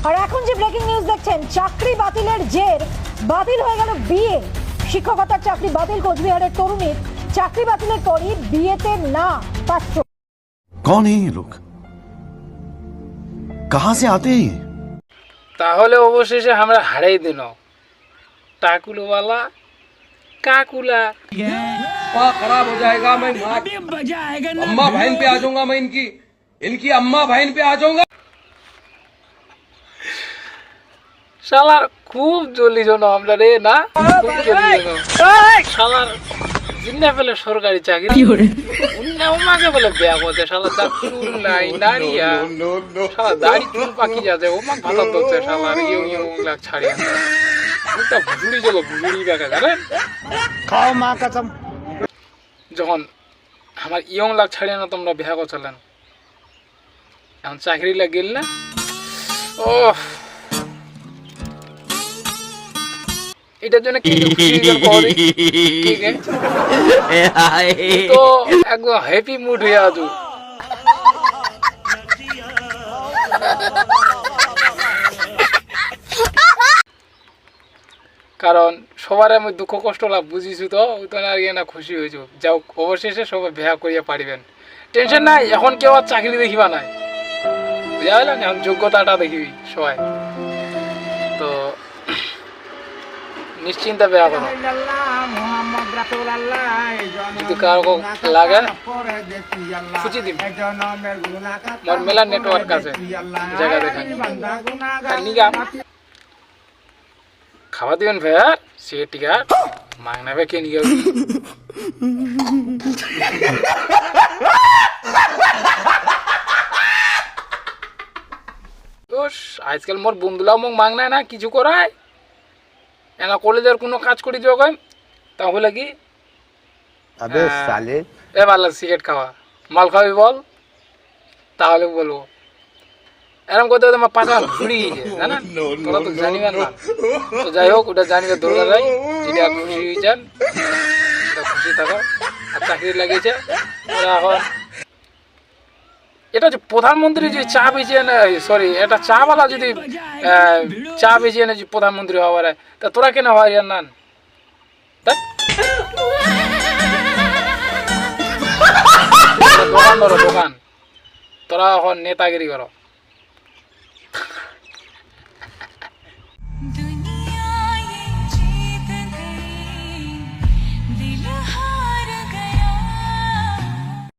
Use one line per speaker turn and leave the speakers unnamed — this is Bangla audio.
আর এখন যে ব্রেকিং নিউজ দেখছেন, চাকরি বাতিলের জের বাতিল হয়ে গেল বিয়ে। শিক্ষকতার চাকরি বাতিল কোচবিহারের তরুণীর চাকরি বাতিলের পরই বিয়েতে না পাত্র।
कौन है ये लोग, कहां से आते हैं?
তাহলে অবশেষে আমরা হারাই দিল টাকুলওয়ালা काकुला।
खराब हो जाएगा। मैं अम्मा बहन पे आ जाऊंगा। मैं इनकी अम्मा बहन पे आ जाऊंगा।
শালার খুব জলি জন আমরা রে না, খুব জলি জন শালার জিন্না ফেলে সরকারি চাকরি উনি ওমাকে বলে বিয়া করতে। শালা তার চুল নাই দাঁড়িয়া, শালা দাড়ি চুল পাকি যাচ্ছে, ওমাক ভাতা ধরছে শালার ইয়ং ইয়ং লাগ ছাড়িয়ে একটা ভুজুড়ি চলো ভুজুড়ি দেখা জানেন
খাও মা কসম।
যখন আমার ইয়ং লাগ ছাড়িয়ে না তোমরা বিয়া করছিলেন, এখন চাকরি লাগ গেল না। ও এটার জন্য কি তো একদম হ্যাপি মুড হয়ে আছো। কারণ সবার আমি দুঃখ কষ্ট লাভ বুঝিছু তো ওই তো আর না খুশি হয়েছো। যাও অবশেষে সবাই বিয়া করিয়া পারিবেন, টেনশন নাই। এখন কেউ আর চাকরি দেখিবা নাই, বুঝা হলো না, এখন যোগ্যতাটা দেখিবি সবাই। তো নিশ্চিন্তে বিয়া করো। যদি কারো লাগে খুঁজি দিন, মোর মেলা নেটওয়ার্ক আছে, জায়গা দেখান নিগা খাওয়া দিবেন ফের সে টিকা মাং নেবে কে নিগা। আজকাল মোর বন্ধুলাও মোক মাং নাই না কিছু করায় এনা কলেজের কোনো কাজ করি যোগায় তাহলে কি এ ভালো সিগারেট খাওয়া মাল খাবি বল তাহলে বলবো। এরকম করতে করতে আমার পাশা ঘুরি গিয়েছে জানেন, তোরা তো জানিবেন না। তো যাই হোক ওটা জানিবে দুর্গা যাই, যেটা খুশি হয়েছেন খুশি থাকো। আর চাকরি লাগিয়েছে ওরা এখন এটা যে প্রধানমন্ত্রী যদি চা বেচিয়ে না, সরি এটা চাওয়ালা যদি চা বেচিয়ে না প্রধানমন্ত্রী হওয়ার, তা তোরা কেন হয় না? দোকান ধরো দোকান, তোরা এখন নেতাগিরি করো।